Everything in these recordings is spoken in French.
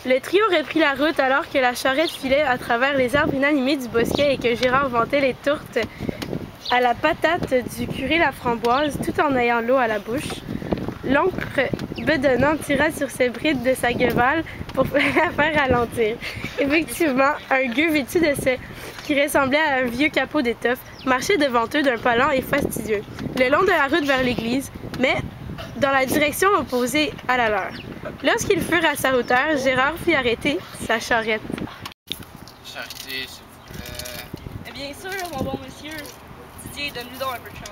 Le trio reprit la route alors que la charrette filait à travers les arbres inanimés du bosquet et que Gérard vantait les tourtes à la patate du curé Laframboise tout en ayant l'eau à la bouche. L'oncle bedonnant tira sur ses brides de sa guevale pour la faire ralentir. Effectivement, un gueux vêtu de ce qui ressemblait à un vieux capot d'étoffe marchait devant eux d'un pas lent et fastidieux, le long de la route vers l'église, mais dans la direction opposée à la leur. Lorsqu'ils furent à sa hauteur, Gérard fit arrêter sa charrette. Charité, s'il vous plaît. Bien sûr, mon bon monsieur. Didier, donne-lui donc un peu de chance.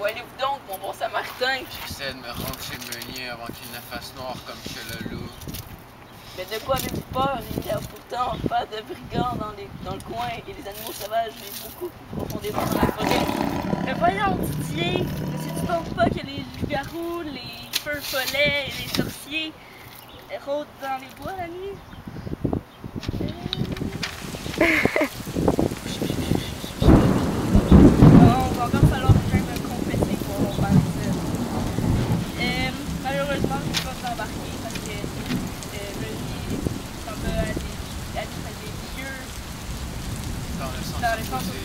Où allez-vous donc, mon bon samaritain? J'essaie de me rendre chez le meunier avant qu'il ne fasse noir comme chez le loup. Mais de quoi avez-vous peur? Il y a pourtant pas de brigands dans le coin et les animaux sauvages vivent beaucoup plus profondément dans la forêt. Mais voyons, Didier, ne sais-tu donc pas que les loups-garous, les feux follets et les sorciers rôdent dans les bois la nuit? On va encore falloir que j'aille me confesser pour parler de ça. Malheureusement, je ne peux pas t'embarquer parce que Meunier s'en va à des lieux Dans le sens opposé.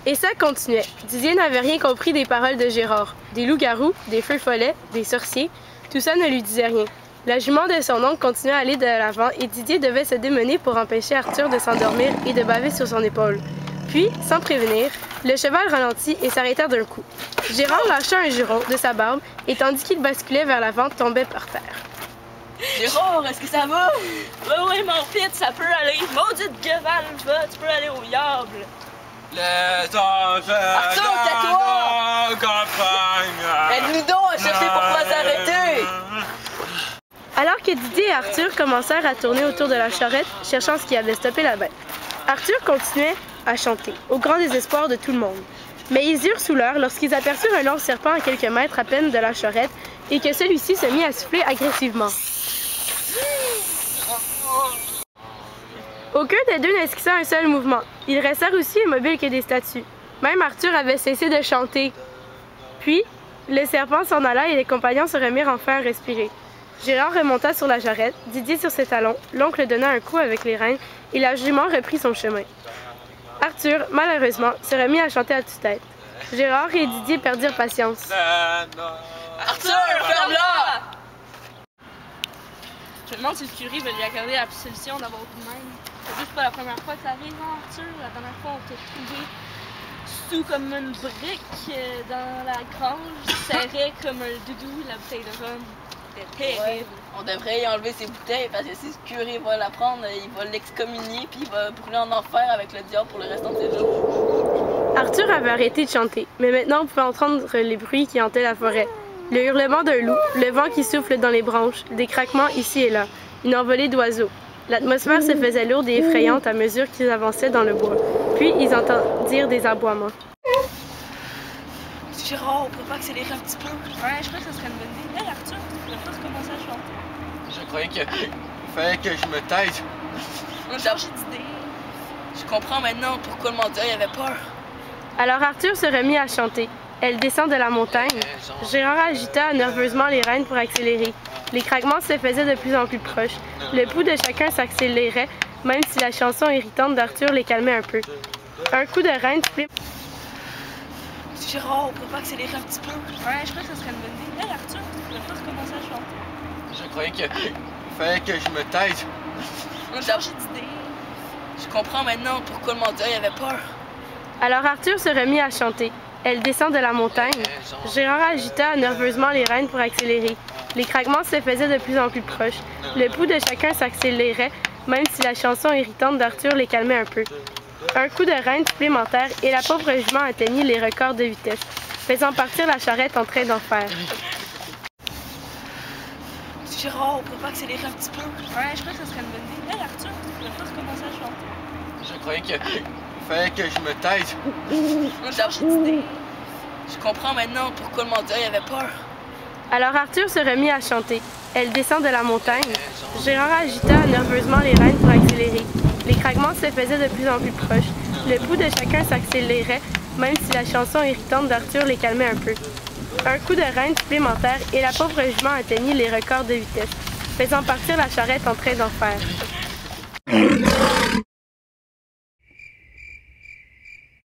Et ça continuait. Didier n'avait rien compris des paroles de Gérard. Des loups-garous, des feux follets, des sorciers, tout ça ne lui disait rien. La jument de son oncle continuait à aller de l'avant et Didier devait se démener pour empêcher Arthur de s'endormir et de baver sur son épaule. Puis, sans prévenir, le cheval ralentit et s'arrêta d'un coup. Gérard lâcha un juron de sa barbe et tandis qu'il basculait vers l'avant, tombait par terre. Gérard, est-ce que ça va? Oui, mon pit, ça peut aller. Maudite guevale, va, tu peux aller au diable. Les anges Arthur, tais-toi! campagne! Aide-nous donc à chercher pourquoi s'arrêter! Alors que Didier et Arthur commencèrent à tourner autour de la charrette, cherchant ce qui avait stoppé la bête. Arthur continuait à chanter, au grand désespoir de tout le monde. Mais ils eurent sous l'heure lorsqu'ils aperçurent un long serpent à quelques mètres à peine de la charrette et que celui-ci se mit à souffler agressivement. Aucun des deux n'esquissa un seul mouvement. Ils restèrent aussi immobiles que des statues. Même Arthur avait cessé de chanter. Puis, le serpent s'en alla et les compagnons se remirent enfin à respirer. Gérard remonta sur la jarrette, Didier sur ses talons, l'oncle donna un coup avec les rênes et la jument reprit son chemin. Arthur, malheureusement, se remit à chanter à tue-tête. Gérard et Didier perdirent patience. Arthur, ferme-la! Je me demande si le curé va lui accorder l'absolution d'avoir tout de même. C'est pas la première fois que ça arrive, hein, Arthur. La dernière fois, on t'a trouvé sous comme une brique dans la grange, serré comme un doudou la bouteille de rhum. C'était terrible. Ouais, on devrait y enlever ses bouteilles parce que si le curé va la prendre, il va l'excommunier puis il va brûler en enfer avec le diable pour le restant de ses jours. Arthur avait arrêté de chanter, mais maintenant on pouvait entendre les bruits qui hantaient la forêt. Le hurlement d'un loup, le vent qui souffle dans les branches, des craquements ici et là, une envolée d'oiseaux. L'atmosphère se faisait lourde et effrayante à mesure qu'ils avançaient dans le bois. Puis ils entendirent des aboiements. Gérard, on peut pas accélérer un petit peu. Ouais, je crois que ça serait une bonne idée. Hey Arthur, tu pourrais pas recommencer à chanter. Je croyais qu'il fallait que je me taise. On a changé d'idée. Je comprends maintenant pourquoi le mendiant avait peur. Alors Arthur se remit à chanter. Elle descend de la montagne. Gérard agita nerveusement les rênes pour accélérer. Les craquements se faisaient de plus en plus proches. Le pouls de chacun s'accélérait, même si la chanson irritante d'Arthur les calmait un peu. Un coup de rêne supplémentaire. Gérard, on peut pas accélérer un petit peu. Ouais, je crois que ça serait une bonne idée. Hey Arthur, tu pourrais pas recommencer à chanter. Je croyais qu'il fallait que je me taise. On a changé d'idée. Je comprends maintenant pourquoi le mendiant avait peur. Alors Arthur se remit à chanter. Elle descend de la montagne. Gérard agita nerveusement les rênes pour accélérer. Les craquements se faisaient de plus en plus proches. Le pouls de chacun s'accélérait, même si la chanson irritante d'Arthur les calmait un peu. Un coup de rêne supplémentaire et la pauvre jument atteignit les records de vitesse, faisant partir la charrette en train d'en faire. Gérard, on peut pas accélérer un petit peu. Ouais, je crois que ça serait une bonne idée. Hey Arthur, tu pourrais pas recommencer à chanter. Je croyais qu'il fallait que je me taise. On a changé d'idée. Je comprends maintenant pourquoi le mendiant avait peur. Alors Arthur se remit à chanter. Elle descend de la montagne. Gérard agita nerveusement les rênes pour accélérer. Les craquements se faisaient de plus en plus proches. Le pouls de chacun s'accélérait, même si la chanson irritante d'Arthur les calmait un peu. un coup de rein supplémentaire et la pauvre jument atteignit les records de vitesse, faisant partir la charrette en train d'enfer.